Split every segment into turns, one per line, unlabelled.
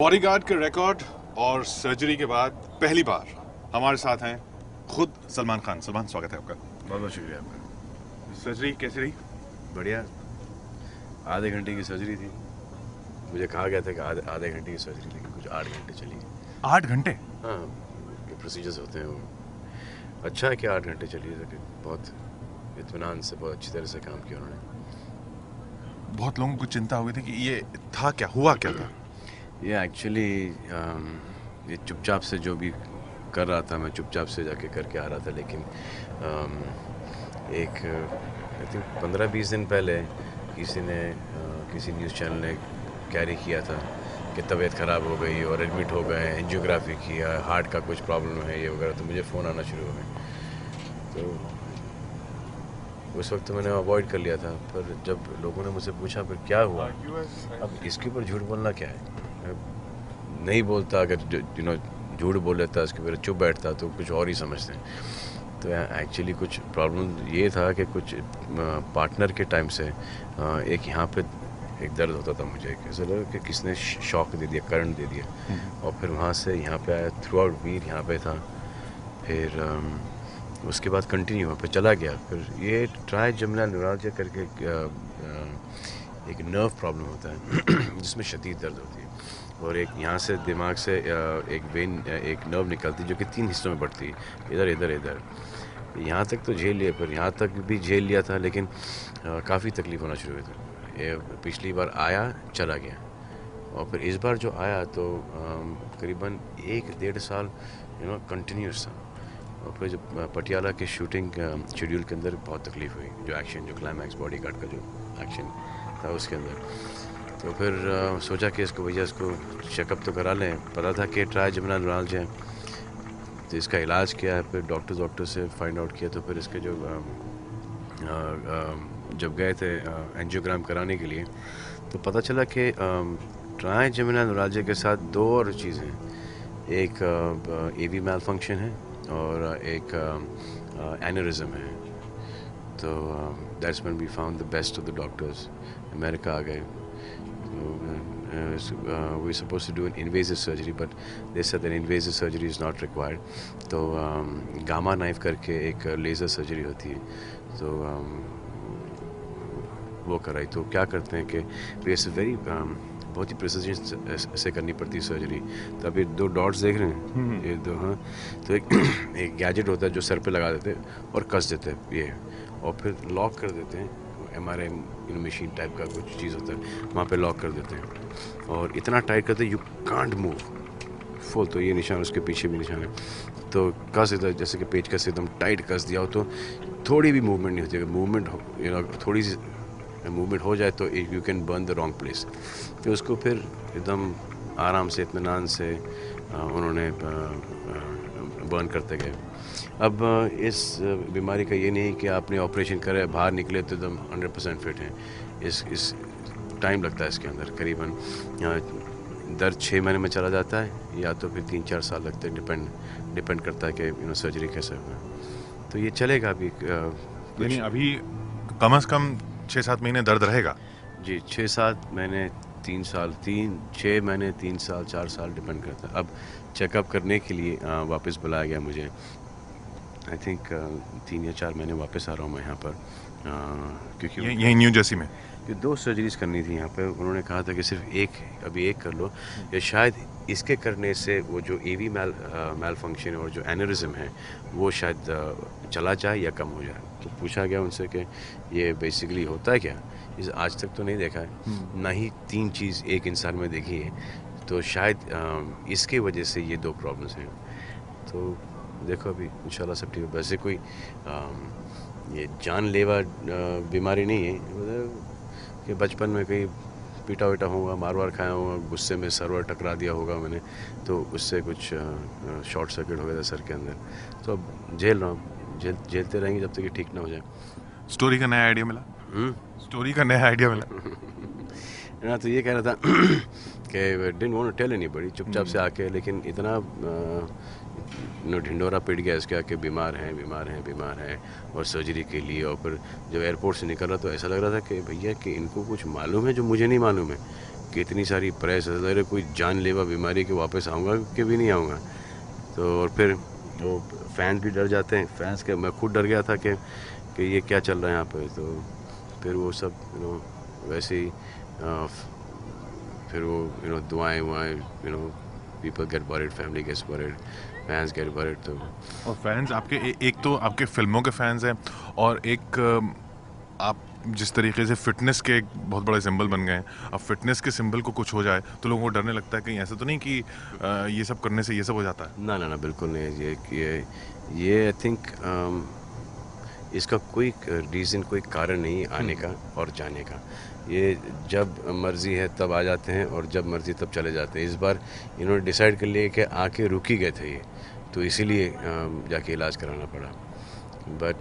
Bodyguard के record और surgery के बाद पहली बार हमारे साथ हैं खुद सलमान खान। सलमान, स्वागत है आपका।
बहुत बहुत शुक्रिया आपका।
सर्जरी कैसी रही?
बढ़िया। आधे घंटे की सर्जरी थी। मुझे कहा गया था कि आधे घंटे की सर्जरी, लेकिन कुछ 8 घंटे चली।
8 घंटे?
हाँ, जो प्रोसीजर्स होते हैं वो अच्छा है कि 8 घंटे चली, लेकिन बहुत इत्मीनान से, बहुत अच्छी तरह से काम किया उन्होंने।
बहुत लोगों को चिंता हो गई थी कि ये था क्या, हुआ क्या था।
ये एक्चुअली ये चुपचाप से जो भी कर रहा था, मैं चुपचाप से जाके करके आ रहा था, लेकिन एक आई थिंक 15-20 दिन पहले किसी ने किसी न्यूज़ चैनल ने कैरी किया था कि तबीयत ख़राब हो गई और एडमिट हो गए, एंजियोग्राफी किया, हार्ट का कुछ प्रॉब्लम है ये वगैरह, तो मुझे फ़ोन आना शुरू हो गए। तो उस वक्त तो मैंने अवॉइड कर लिया था, पर जब लोगों ने मुझसे पूछा फिर क्या हुआ, अब इसके ऊपर झूठ बोलना क्या है। नहीं बोलता, अगर झूठ बोल लेता, इसके ऊपर चुप बैठता तो कुछ और ही समझते हैं। तो एक्चुअली कुछ प्रॉब्लम ये था कि कुछ पार्टनर के टाइम से एक यहाँ पे एक दर्द होता था मुझे, ऐसा लगा कि किसने शॉक दे दिया, करंट दे दिया, और फिर वहाँ से यहाँ पे आया, थ्रू आउट वीक यहाँ पे था, फिर उसके बाद कंटिन्यू वहाँ पे चला गया। फिर ये ट्राइजेमिनल न्यूरालजिया करके एक नर्व प्रॉब्लम होता है जिसमें शदीद दर्द होती है, और एक यहाँ से दिमाग से एक वेन, एक नर्व निकलती है जो कि 3 हिस्सों में बढ़ती है, इधर इधर इधर। यहाँ तक तो झेल लिया, फिर यहाँ तक भी झेल लिया था, लेकिन काफ़ी तकलीफ़ होना शुरू हुई थी। ये पिछली बार आया, चला गया, और फिर इस बार जो आया तो करीबन 1-1.5 साल कंटिन्यूस था। और फिर जब पटियाला के शूटिंग शेड्यूल के अंदर बहुत तकलीफ़ हुई, जो एक्शन, जो क्लाइमैक्स बॉडीगार्ड का जो एक्शन था उसके अंदर। तो फिर सोचा कि इसको भैया इसको चेकअप तो करा लें। पता था कि ट्राइजेमिनल न्यूरालजिया है, तो इसका इलाज किया है। फिर डॉक्टर से फाइंड आउट किया, तो फिर इसके जो जब गए थे एंजियोग्राम कराने के लिए, तो पता चला कि ट्राइजेमिनल न्यूरालजिया के साथ 2 और चीज़ें हैं। एक AV मैल फंक्शन है और एक एनेरिज्म है। तो that's when we found the best of the doctors. America आ गए। we were supposed to do an invasive surgery, but they said that invasive surgery is not required. तो गामा नाइफ करके एक लेज़र सर्जरी होती है, तो वो कराई। तो क्या करते हैं कि इट्स वेरी बहुत ही प्रिसिजन से करनी पड़ती है सर्जरी। तो अभी 2 डॉट्स देख रहे हैं, ये 2, हाँ, तो एक गैजेट होता है जो सर पे लगा देते हैं और कस देते हैं ये, और फिर लॉक कर देते हैं। MRI मशीन टाइप का कुछ चीज़ होता है, वहाँ पे लॉक कर देते हैं और इतना टाइट करते हैं यू कांट मूव फुल। तो ये निशान, उसके पीछे भी निशान है। तो कस इधर, जैसे कि पेच कस एकदम टाइट कस दिया हो तो थोड़ी भी मूवमेंट नहीं होती। अगर मूवमेंट थोड़ी सी मूवमेंट हो जाए तो you can burn the wrong place. तो उसको फिर एकदम आराम से, इत्मीनान से उन्होंने बर्न करते गए। अब इस बीमारी का ये नहीं कि आपने ऑपरेशन करे, बाहर निकले तो एकदम 100% फिट हैं। इस टाइम लगता है इसके अंदर, करीबन दर्द 6 महीने में चला जाता है, या तो फिर 3-4 साल लगते हैं, डिपेंड करता है कि सर्जरी कैसे होगा। तो ये चलेगा अभी
यानी अभी कम से कम 6-7 महीने दर्द रहेगा?
जी, 6-7 महीने, 3 साल, 6 महीने, 3 साल, 4 साल, डिपेंड करता है। अब चेकअप करने के लिए वापस बुलाया गया मुझे। आई थिंक 3 या 4 महीने वापस आ रहा हूँ मैं यहाँ पर, क्योंकि
यही न्यू जर्सी में
2 सर्जरीज करनी थी यहाँ पे। उन्होंने कहा था कि सिर्फ अभी एक कर लो, या शायद इसके करने से वो जो AV मैल फंक्शन और जो एनेरिज्म है वो शायद चला जाए या कम हो जाए। तो पूछा गया उनसे कि ये बेसिकली होता है क्या, इस आज तक तो नहीं देखा है, ना ही 3 चीज़ एक इंसान में देखी है, तो शायद इसके वजह से ये 2 प्रॉब्लम्स हैं। तो देखो अभी इंशाल्लाह सब ठीक है। वैसे कोई ये जानलेवा बीमारी नहीं है, मतलब कि बचपन में कहीं पीटा वीटा होगा, मार वार खाया होगा, गुस्से में सर वर टकरा दिया होगा मैंने, तो उससे कुछ शॉर्ट सर्किट हो गया था सर के अंदर। तो अब झेल रहा हूँ, झेलते रहेंगे जब तक ये ठीक ना हो जाए।
स्टोरी का नया आइडिया मिला? स्टोरी का नया आइडिया मिला?
ना, तो ये कह रहा था कि didn't want to tell anybody, चुपचाप से आके, लेकिन इतना ढिंडोरा पिट गया इसका कि बीमार हैं और सर्जरी के लिए। और फिर जब एयरपोर्ट से निकल रहा तो ऐसा लग रहा था कि भैया कि इनको कुछ मालूम है जो मुझे नहीं मालूम है, कि इतनी सारी प्रेस, अरे कोई जानलेवा बीमारी के वापस आऊँगा कि भी नहीं आऊँगा। तो और फिर वो फैंस भी डर जाते हैं, फैंस के मैं खुद डर गया था कि ये क्या चल रहा है यहाँ पे। तो फिर वो सब वैसे ही फिर वो दुआएं वुआएं, people get worried, family gets worried, fans get worried. तो
और फैंस आपके एक तो आपके फिल्मों के फैंस हैं, और एक आप जिस तरीके से फिटनेस के एक बहुत बड़े सिंबल बन गए हैं, अब फिटनेस के सिंबल को कुछ हो जाए तो लोगों को डरने लगता है, कहीं ऐसा तो नहीं कि ये सब करने से ये सब हो जाता है।
ना ना ना, बिल्कुल नहीं। ये आई थिंक इसका कोई रीज़न, कोई कारण नहीं आने का और जाने का। ये जब मर्ज़ी है तब आ जाते हैं और जब मर्ज़ी तब चले जाते हैं। इस बार इन्होंने डिसाइड कर लिया कि आके रुक ही गए थे ये, तो इसीलिए जाके इलाज कराना पड़ा। बट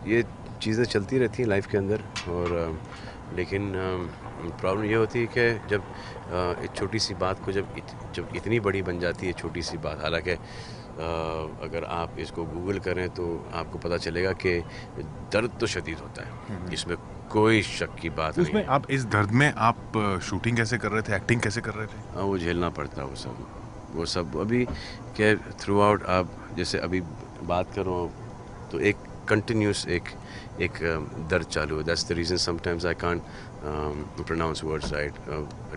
ये चीज़ें चलती रहती हैं लाइफ के अंदर। और लेकिन प्रॉब्लम ये होती है कि जब एक छोटी सी बात को जब इतनी बड़ी बन जाती है, छोटी सी बात, हालांकि अगर आप इसको गूगल करें तो आपको पता चलेगा कि दर्द तो शदीद होता है, इसमें कोई शक की बात नहीं
उसमें
है।
आप इस दर्द में आप शूटिंग कैसे कर रहे थे, एक्टिंग कैसे कर रहे थे?
हाँ, वो झेलना पड़ता है वो सब अभी क्या थ्रू आउट। आप जैसे अभी बात करो तो एक कंटिन्यूस एक दर्द चालू है। That's the reason sometimes I can't pronounce words right,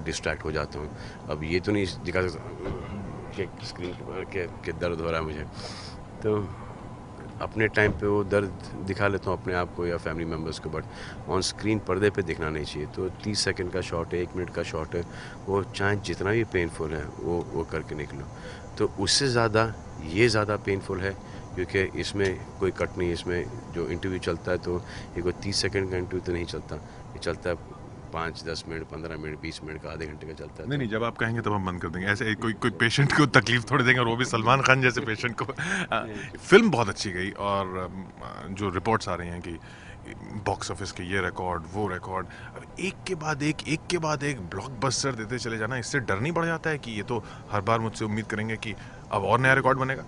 distract हो जाता हूँ। अब ये तो नहीं दिखा सकता कि स्क्रीन पर के दर्द हो रहा है मुझे, तो अपने टाइम पे वो दर्द दिखा लेता हूँ अपने आप को या फैमिली मेम्बर्स को, बट ऑन स्क्रीन पर्दे पे दिखना नहीं चाहिए। तो 30 सेकंड का शॉट है, 1 मिनट का शॉट है, वो चाहे जितना भी पेनफुल है वो करके निकलो। तो उससे ज़्यादा ये ज़्यादा पेनफुल है क्योंकि इसमें कोई कट नहीं। इसमें जो इंटरव्यू चलता है तो ये कोई 30 सेकंड का इंटरव्यू तो नहीं चलता, ये चलता है 5-10 मिनट, 15 मिनट, 20 मिनट का, आधे घंटे का चलता है।
नहीं, जब आप कहेंगे तब हम बंद कर देंगे। ऐसे कोई पेशेंट को तकलीफ थोड़ी देंगे, और वो भी सलमान खान जैसे पेशेंट को। फिल्म बहुत अच्छी गई, और जो रिपोर्ट्स आ रही हैं कि बॉक्स ऑफिस के ये रिकॉर्ड, वो रिकॉर्ड, अब एक के बाद एक ब्लॉकबस्टर देते चले जाना, इससे डर नहीं बढ़ जाता है कि ये तो हर बार मुझसे उम्मीद करेंगे कि अब और नया रिकॉर्ड बनेगा?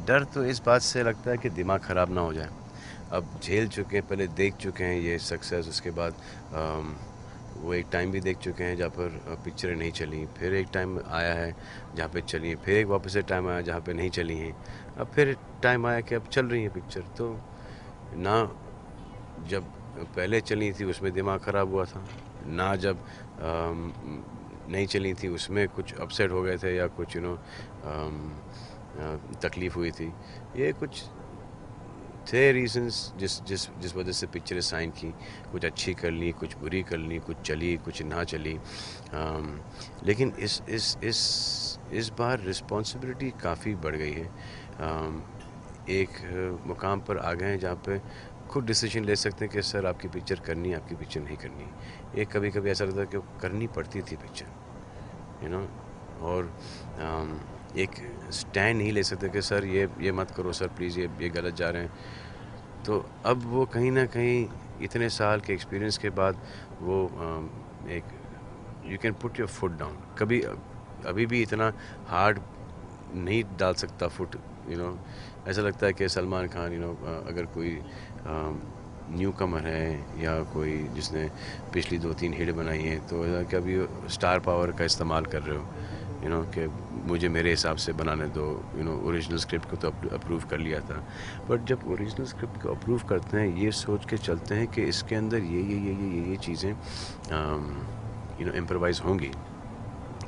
डर तो इस बात से लगता है कि दिमाग ख़राब ना हो जाए। अब झेल चुके हैं, पहले देख चुके हैं ये सक्सेस, उसके बाद वो एक टाइम भी देख चुके हैं जहाँ पर पिक्चरें नहीं चली, फिर एक टाइम आया है जहाँ पे चली हैं, फिर एक वापस से टाइम आया जहाँ पे नहीं चली हैं, अब फिर टाइम आया कि अब चल रही हैं पिक्चर। तो ना जब पहले चली थी उसमें दिमाग ख़राब हुआ था, ना जब नहीं चली थी उसमें कुछ अपसेट हो गए थे या कुछ तकलीफ़ हुई थी। ये कुछ थे रीजंस जिस वजह से पिक्चरें साइन की, कुछ अच्छी कर ली, कुछ बुरी कर ली, कुछ चली, कुछ ना चली। लेकिन इस बार रिस्पॉन्सिबिलिटी काफ़ी बढ़ गई है। एक मुकाम पर आ गए हैं जहाँ पे खुद डिसीजन ले सकते हैं कि सर आपकी पिक्चर करनी है, आपकी पिक्चर नहीं करनी। ये कभी कभी ऐसा लगता है कि करनी पड़ती थी पिक्चर, और एक स्टैंड नहीं ले सकते कि सर ये मत करो सर प्लीज़, ये गलत जा रहे हैं। तो अब वो कहीं ना कहीं इतने साल के एक्सपीरियंस के बाद वो एक you can put your foot down. अभी भी इतना हार्ड नहीं डाल सकता फुट, ऐसा लगता है कि सलमान खान अगर कोई न्यू कमर है या कोई जिसने पिछली 2-3 हिट बनाई हैं, तो कि अभी स्टार पावर का इस्तेमाल कर रहे हो, कि मुझे मेरे हिसाब से बनाने दो। ओरिजिनल स्क्रिप्ट को तो अप्रूव कर लिया था, बट जब ओरिजिनल स्क्रिप्ट को अप्रूव करते हैं ये सोच के चलते हैं कि इसके अंदर ये चीज़ें इम्प्रोवाइज़ होंगी,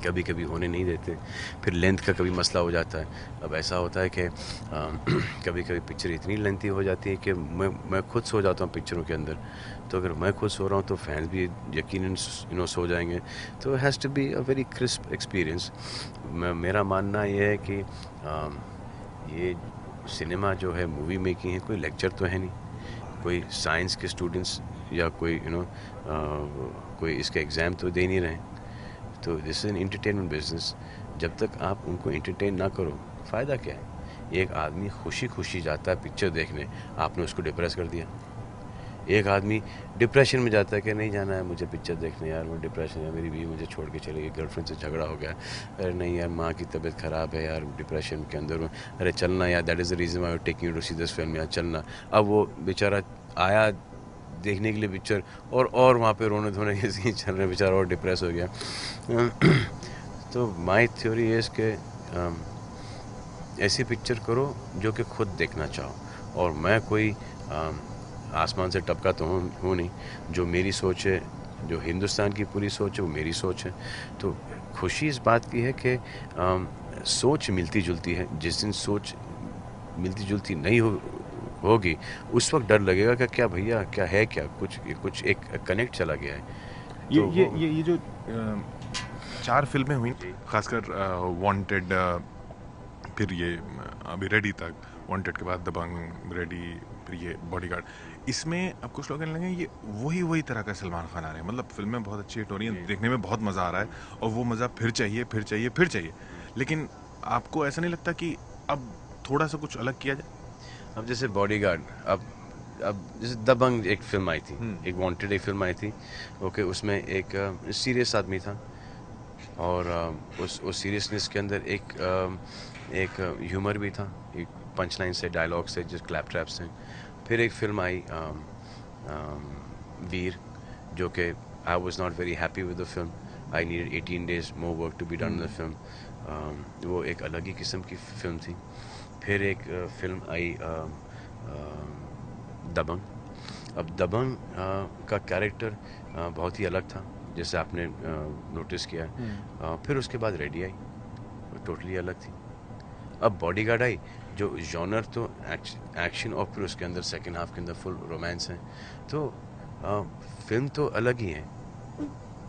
कभी कभी होने नहीं देते। फिर लेंथ का कभी मसला हो जाता है। अब ऐसा होता है कि कभी कभी पिक्चर इतनी लेंथी हो जाती है कि मैं खुद सो जाता हूँ पिक्चरों के अंदर। तो अगर मैं खुद सो रहा हूँ तो फैंस भी यकीनन सो जाएंगे। तो has to be a very crisp experience. मेरा मानना ये है कि ये सिनेमा जो है, मूवी मेकिंग है, कोई लेक्चर तो है नहीं, कोई साइंस के स्टूडेंट्स या कोई कोई इसके एग्ज़ाम तो दे नहीं रहे। तो this is an entertainment business. जब तक आप उनको एंटरटेन ना करो, फ़ायदा क्या है? एक आदमी खुशी खुशी जाता है पिक्चर देखने, आपने उसको डिप्रेस कर दिया। एक आदमी डिप्रेशन में जाता है कि नहीं जाना है मुझे पिक्चर देखने, यार मैं डिप्रेशन है, मेरी बीवी मुझे छोड़ के चली गई, गर्लफ्रेंड से झगड़ा हो गया, अरे नहीं यार माँ की तबीयत ख़राब है यार, डिप्रेशन के अंदर हूँ, अरे चलना यार, that is the reason I taking you to see this film, यार चलना। अब वो बेचारा आया देखने के लिए पिक्चर, और वहाँ पे रोने धोने के सीन चल रहे, बेचारा और डिप्रेस हो गया। तो माई थ्योरी इज़ कि ऐसी पिक्चर करो जो कि खुद देखना चाहो, और मैं कोई आसमान से टपका तो हूँ नहीं। जो मेरी सोच है, जो हिंदुस्तान की पूरी सोच है, वो मेरी सोच है। तो खुशी इस बात की है कि सोच मिलती जुलती है। जिस दिन सोच मिलती जुलती नहीं होगी, उस वक्त डर लगेगा कि क्या भैया, क्या है, क्या कुछ एक कनेक्ट चला गया है। तो
ये जो 4 फिल्में हुई, खासकर वांटेड, फिर ये अभी रेडी तक, वांटेड के बाद दबंग, रेडी, फिर ये बॉडीगार्ड, इसमें अब कुछ लोग कहने लगे ये वही तरह का सलमान खान आ रहे हैं। मतलब फिल्में बहुत अच्छी हिट हो रही हैं, देखने में बहुत मज़ा आ रहा है, और वो मज़ा फिर चाहिए, फिर चाहिए, फिर चाहिए। लेकिन आपको ऐसा नहीं लगता कि अब थोड़ा सा कुछ अलग किया जाए?
अब जैसे बॉडीगार्ड, अब जैसे दबंग एक फिल्म आई थी, एक वांटेड एक फिल्म आई थी, ओके, उसमें एक सीरियस आदमी था, और उस सीरियसनेस के अंदर एक ह्यूमर भी था, एक पंच लाइन से, डायलॉग से, जिस क्लैप ट्रैप्स हैं। फिर एक फिल्म आई वीर, जो कि I was not very happy with the film. I needed 18 days more work to be done the film. वो एक अलग ही किस्म की फिल्म थी। फिर एक फिल्म आई दबंग। अब दबंग का कैरेक्टर बहुत ही अलग था, जैसे आपने नोटिस किया। फिर उसके बाद रेडी आई, टोटली अलग थी। अब बॉडीगार्ड आई, जो जॉनर तो एक्शन, और फिर उसके अंदर सेकेंड हाफ के अंदर फुल रोमांस है। तो फिल्म तो अलग ही है।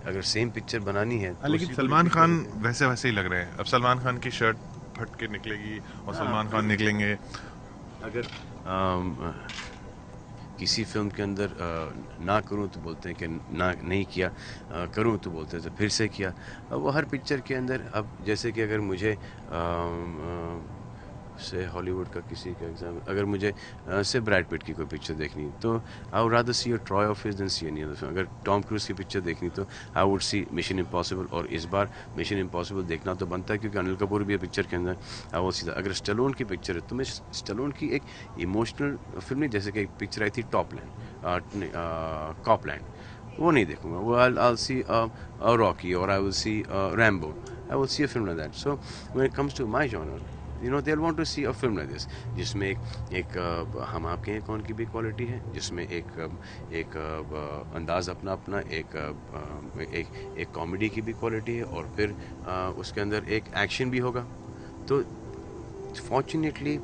अगर सेम पिक्चर बनानी है तो
लेकिन सलमान खान वैसे वैसे ही लग रहे हैं। अब सलमान खान की शर्ट फट के निकलेगी और सलमान खान निकलेंगे।
अगर किसी फिल्म के अंदर ना करूं तो बोलते हैं कि ना नहीं किया, करूं तो बोलते हैं तो फिर से किया। अब वो हर पिक्चर के अंदर, अब जैसे कि अगर मुझे से हॉलीवुड का किसी का एग्जाम, अगर मुझे से ब्रैड पिट की कोई पिक्चर देखनी तो I would rather see a Troy office than see any other film. अगर टॉम क्रूज की पिक्चर देखनी तो I would see Mission Impossible, और इस बार मिशन इम्पॉसिबल देखना तो बनता है क्योंकि अनिल कपूर भी है पिक्चर के अंदर। आई वुड सी। अगर स्टैलोन की पिक्चर है तो मैं स्टैलोन की एक इमोशनल फिल्म नहीं, जैसे कि एक पिक्चर आई थी कॉपलैंड, वो नहीं देखूंगा। वो I'll see Rocky, or I will see Rambo. I will see a film like that. So when it comes to my genre, they'll want to see a film like this, जिसमें एक हम आपके हैं कौन की भी क्वालिटी है, जिसमें एक अंदाज अपना अपना, एक कॉमेडी की भी क्वालिटी है, और फिर उसके अंदर एक एक्शन भी होगा। तो fortunately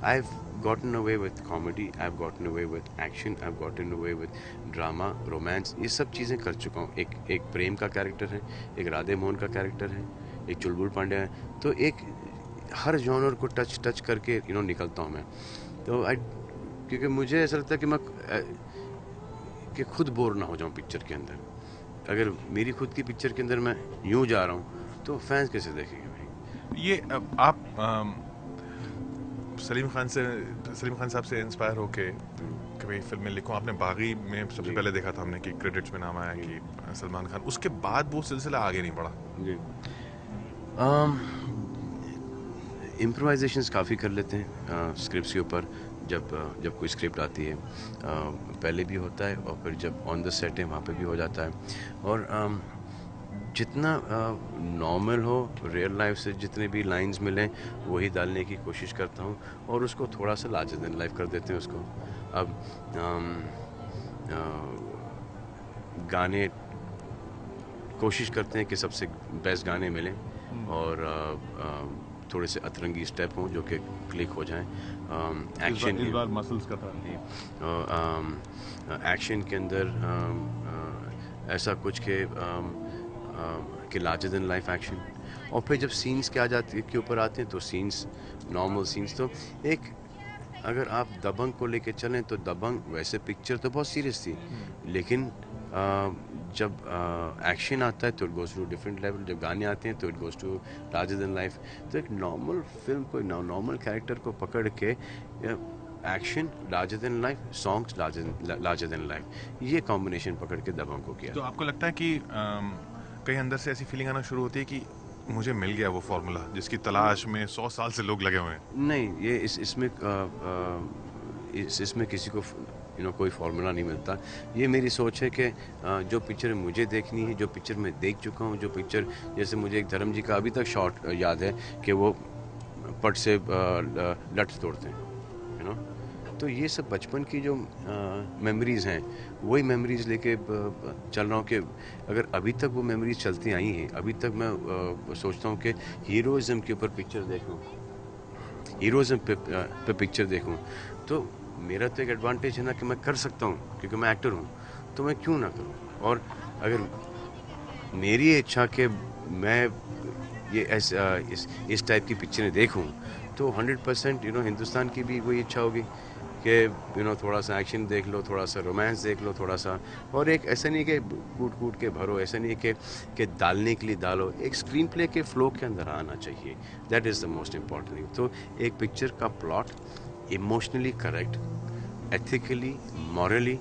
I've gotten away with comedy, I've gotten away with action, I've gotten away with drama, romance, ये सब चीज़ें कर चुका हूँ। एक प्रेम का कैरेक्टर है, एक राधे मोहन का कैरेक्टर है, एक चुलबुल पांड्या है। तो एक हर जॉनर को टच करके निकलता हूँ मैं। तो क्योंकि मुझे ऐसा लगता है कि खुद बोर ना हो जाऊँ पिक्चर के अंदर। अगर मेरी खुद की पिक्चर के अंदर मैं यूँ जा रहा हूँ तो फैंस कैसे देखेंगे भाई?
ये आप सलीम खान साहब से इंस्पायर होके कि भाई फिल्में लिखो। आपने बागी में सबसे पहले देखा था हमने कि क्रेडिट्स में नाम आया कि सलमान खान, उसके बाद वो सिलसिला आगे नहीं बढ़ा।
जी, इम्प्रोवाइजेशंस काफ़ी कर लेते हैं स्क्रिप्ट्स के ऊपर। जब कोई स्क्रिप्ट आती है, पहले भी होता है, और फिर जब ऑन द सेट है वहाँ पे भी हो जाता है। और जितना नॉर्मल हो, रियल लाइफ से जितने भी लाइंस मिलें वही डालने की कोशिश करता हूँ, और उसको थोड़ा सा लार्जर देन लाइफ कर देते हैं उसको। अब गाने कोशिश करते हैं कि सबसे बेस्ट गाने मिलें, और थोड़े से अतरंगी स्टेप हों जो कि क्लिक हो जाएं। एक्शन
इस बार मसल्स का था।
एक्शन के अंदर ऐसा कुछ कि लार्जर देन लाइफ एक्शन। और फिर जब सीन्स के ऊपर आते हैं तो सीन्स, नॉर्मल सीन्स। तो एक, अगर आप दबंग को लेके चलें तो दबंग वैसे पिक्चर तो बहुत सीरियस थी, लेकिन जब एक्शन आता है तो it goes to different level. जब गाने आते हैं तो it goes to larger than life. तो एक नॉर्मल फिल्म को, नॉर्मल कैरेक्टर को पकड़ के, action larger than life, songs larger than life, ये कॉम्बिनेशन पकड़ के दबंग को किया।
तो आपको लगता है कि कहीं अंदर से ऐसी फीलिंग आना शुरू होती है कि मुझे मिल गया वो फॉर्मूला जिसकी तलाश में 100 साल से लोग लगे हुए हैं?
नहीं, ये इसमें किसी को कोई फार्मूला नहीं मिलता। ये मेरी सोच है कि जो पिक्चर मुझे देखनी है, जो पिक्चर मैं देख चुका हूँ, जो पिक्चर जैसे मुझे एक धर्म जी का अभी तक शॉट याद है कि वो पट से लठ तोड़ते हैं, तो ये सब बचपन की जो मेमोरीज़ हैं, वही मेमोरीज़ लेके चल रहा हूँ कि अगर अभी तक वो मेमोरीज़ चलती आई हैं, अभी तक मैं सोचता हूँ कि हीरोइज़्म के ऊपर पिक्चर देखूँ, हीरोइज़्म पे पिक्चर देखूँ, तो मेरा तो एक एडवांटेज है ना कि मैं कर सकता हूँ क्योंकि मैं एक्टर हूँ, तो मैं क्यों ना करूँ। और अगर मेरी इच्छा कि मैं ये इस टाइप की पिक्चरें देखूं, तो 100% हिंदुस्तान की भी वही इच्छा होगी कि थोड़ा सा एक्शन देख लो, थोड़ा सा रोमांस देख लो, थोड़ा सा, और एक ऐसा नहीं कि कूट कूट के भरो, ऐसा नहीं कि डालने के लिए डालो, एक स्क्रीन प्ले के फ्लो के अंदर आना चाहिए। That is the most important thing. तो एक पिक्चर का plot emotionally correct, ethically, morally,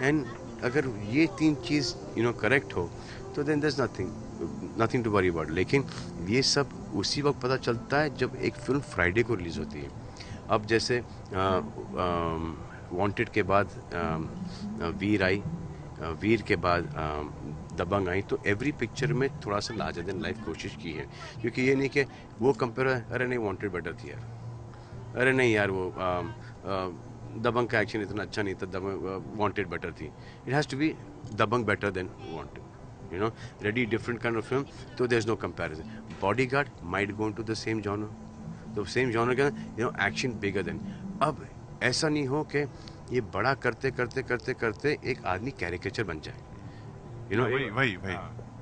and अगर ये तीन चीज़ करेक्ट हो, तो देन दस नथिंग टू वरी अबाउट। लेकिन ये सब उसी वक्त पता चलता है जब एक फिल्म फ्राइडे को रिलीज़ होती है। अब जैसे वांटेड के बाद वीर आई, वीर के बाद दबंग आई, तो एवरी पिक्चर में थोड़ा सा लार्जर देन लाइफ कोशिश की है, क्योंकि ये नहीं कि वो कंपेयर, अरे नहीं वांटेड बेटर थी यार, अरे नहीं यार वो दबंग का एक्शन इतना अच्छा नहीं था, दबंग वांटेड बेटर थी। It has to be Dabangg better than Wanted, Ready different kind of film, तो there is no comparison. Bodyguard might go into the same genre, तो सेम जॉनर का एक्शन बिगर देन। अब ऐसा नहीं हो कि ये बड़ा करते करते करते करते एक आदमी कैरिकेचर बन जाए,
वही वही वही।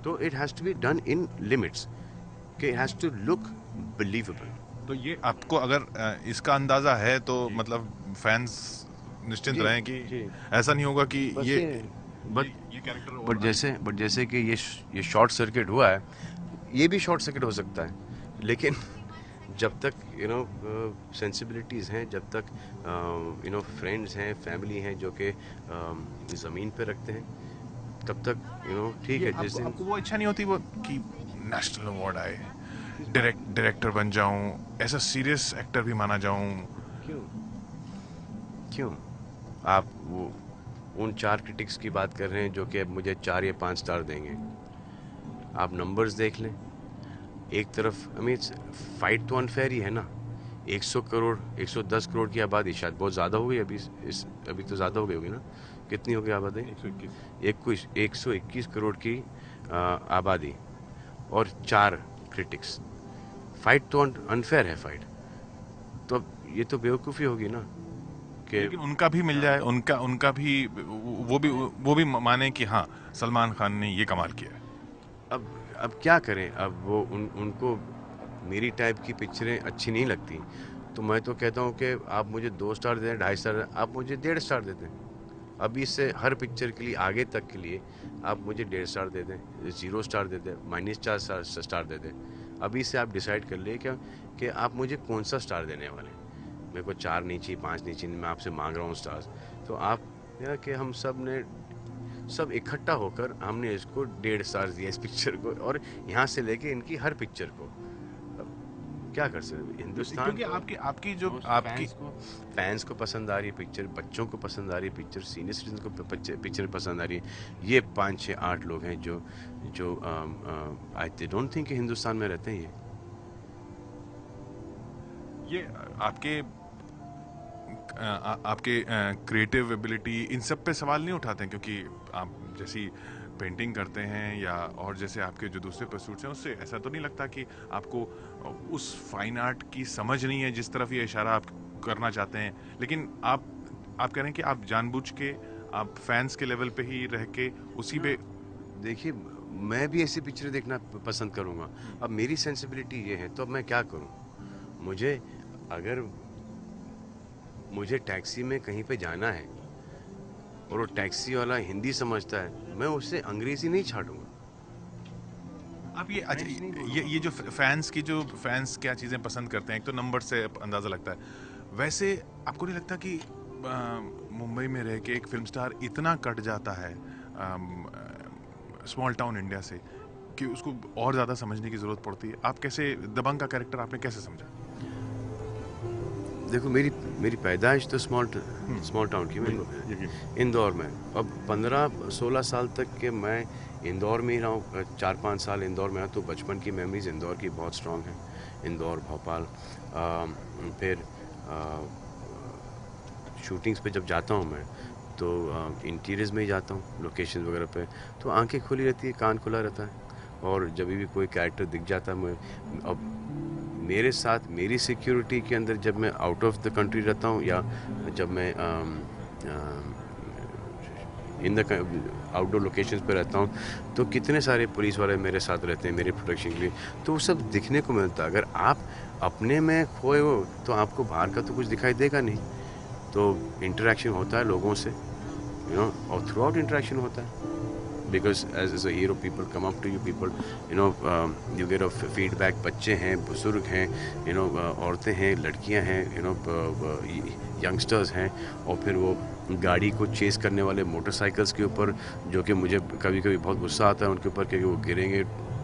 तो it has to be done in limits, कि it has to look believable.
तो ये आपको अगर इसका अंदाजा है तो मतलब फैंस निश्चिंत
जी,
रहें कि
जी।
ऐसा नहीं होगा कि
बस
ये
बट
ये कैरेक्टर
बट जैसे कि ये शॉर्ट सर्किट हुआ है, ये भी शॉर्ट सर्किट हो सकता है, लेकिन जब तक सेंसिबिलिटीज़ हैं, जब तक फ्रेंड्स हैं, फैमिली हैं जो कि ज़मीन पे रखते हैं, तब तक ठीक
ये
है। जिस दिन
आपको वो इच्छा नहीं होती वो कि नेशनल अवार्ड आए, डायरेक्टर बन जाऊं, ऐसा सीरियस एक्टर भी माना जाऊं?
क्यों क्यों आप वो उन 4 क्रिटिक्स की बात कर रहे हैं जो कि अब मुझे 4 या 5 स्टार देंगे? आप नंबर्स देख लें। एक तरफ फाइट तो अनफेयर ही है ना। 100 करोड़, 110 करोड़ की आबादी, शायद बहुत ज़्यादा हो गई अभी, अभी तो ज़्यादा हो गई होगी ना। कितनी हो गई आबादी? 121 121 करोड़ की आबादी और 4 क्रिटिक्स। फाइट तो अनफेयर है फाइट, तो अब ये तो बेवकूफ़ी होगी ना कि
लेकिन उनका भी मिल जाए, उनका उनका भी वो भी माने कि हाँ सलमान खान ने ये कमाल किया है।
अब क्या करें। अब वो उनको मेरी टाइप की पिक्चरें अच्छी नहीं लगती, तो मैं तो कहता हूँ कि आप मुझे 2 स्टार दे दें, 2.5 स्टार, आप मुझे 1.5 स्टार दे दें। अभी से हर पिक्चर के लिए आगे तक के लिए आप मुझे 1.5 स्टार दे दें, 0 स्टार दे दें, -4 स्टार दे दें। अभी से आप डिसाइड कर लिए क्या कि आप मुझे कौन सा स्टार देने वाले हैं। मेरे को 4 नहीं चाहिए, 5 नहीं चाहिए, मैं आपसे मांग रहा हूँ स्टार्स। तो आप या कि हम सब इकट्ठा होकर हमने इसको 1.5 स्टार दिया इस पिक्चर को, और यहाँ से लेके इनकी हर पिक्चर को। अब क्या कर सकते हिंदुस्तान
क्योंकि
को,
आपकी आपकी जो
दोस्त
आपकी
फैंस को पसंद आ रही है पिक्चर, बच्चों को पसंद आ रही है पिक्चर, सीनियर सिटीजन को पिक्चर पसंद आ रही है। ये 5 6 8 लोग हैं जो जो आई डोंट थिंक हिंदुस्तान में रहते हैं
ये आपके आपके क्रिएटिव एबिलिटी इन सब पे सवाल नहीं उठाते हैं? क्योंकि आप जैसी पेंटिंग करते हैं या और जैसे आपके जो दूसरे परसूट्स हैं, उससे ऐसा तो नहीं लगता कि आपको उस फाइन आर्ट की समझ नहीं है जिस तरफ ये इशारा आप करना चाहते हैं? लेकिन आप कह रहे हैं कि आप जानबूझ के आप फैंस के लेवल पे ही रह के उसी पे।
देखिए, मैं भी ऐसी पिक्चरें देखना पसंद करूँगा। अब मेरी सेंसिबिलिटी ये है, तो अब मैं क्या करूँ। मुझे अगर मुझे टैक्सी में कहीं पे जाना है और वो टैक्सी वाला हिंदी समझता है, मैं उससे अंग्रेज़ी नहीं छाटूंगा।
आप ये अच्छा,
फ्रेंच नहीं
ये जो फैंस क्या चीज़ें पसंद करते हैं, एक तो नंबर से अंदाज़ा लगता है। वैसे आपको नहीं लगता कि मुंबई में रह के एक फिल्म स्टार इतना कट जाता है स्मॉल टाउन इंडिया से कि उसको और ज़्यादा समझने की ज़रूरत पड़ती है? आप कैसे दबंग का कैरेक्टर आपने कैसे समझा?
देखो मेरी पैदाइश तो स्मॉल टाउन की मैं इंदौर में। अब 15-16 साल तक के मैं इंदौर में ही रहा हूँ, 4-5 साल इंदौर में रहा, तो बचपन की मेमोरीज इंदौर की बहुत स्ट्रॉन्ग हैं। इंदौर, भोपाल, फिर शूटिंग्स पे जब जाता हूँ मैं तो इंटीरियर्स में ही जाता हूँ, लोकेशन वगैरह पे, तो आंखें खुली रहती है, कान खुला रहता है, और जब भी कोई कैरेक्टर दिख जाता है मैं, अब मेरे साथ मेरी सिक्योरिटी के अंदर जब मैं आउट ऑफ द कंट्री रहता हूँ या जब मैं इन द आउटडोर लोकेशंस पे रहता हूँ, तो कितने सारे पुलिस वाले मेरे साथ रहते हैं मेरे प्रोटेक्शन के लिए, तो वो सब दिखने को मिलता है। अगर आप अपने में खोए हो तो आपको बाहर का तो कुछ दिखाई देगा नहीं। तो इंटरेक्शन होता है लोगों से, और थ्रू आउट इंटरेक्शन होता है, because as a hero people come up to you, people you get a feedback. बच्चे हैं, बुजुर्ग हैं, औरतें हैं, लड़कियां हैं, यंगस्टर्स हैं, और फिर वो गाड़ी को चेस करने वाले मोटरसाइकिल्स के ऊपर, जो कि मुझे कभी कभी बहुत गुस्सा आता है उनके ऊपर, क्योंकि वो गिरेंगे,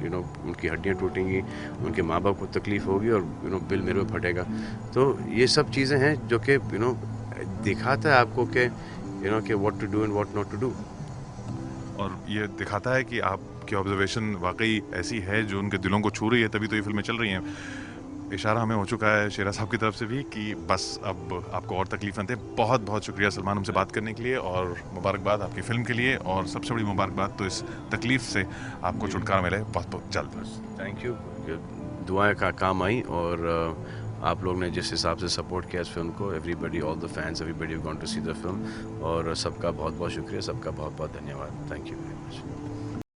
उनकी हड्डियाँ टूटेंगी, उनके माँ बाप को तकलीफ़ होगी, और बिल मेरे पे फटेगा। तो ये सब चीज़ें हैं जो कि दिखाता है आपको कि कि what to do and what not to do.
और ये दिखाता है कि आपकी ऑब्जर्वेशन वाकई ऐसी है जो उनके दिलों को छू रही है, तभी तो ये फिल्में चल रही हैं। इशारा हमें हो चुका है शेरा साहब की तरफ से भी कि बस अब आपको और तकलीफ न दे। बहुत बहुत शुक्रिया सलमान हमसे बात करने के लिए, और मुबारकबाद आपकी फ़िल्म के लिए, और सबसे बड़ी मुबारकबाद तो इस तकलीफ से आपको छुटकारा मिले बहुत बहुत जल्द।
थैंक यू, दुआएं का काम आई, और आप लोग ने जिस हिसाब से सपोर्ट किया इस फिल्म को, everybody, all the fans, everybody gone to see the film, और सबका बहुत बहुत शुक्रिया, सबका बहुत बहुत धन्यवाद। Thank you very much.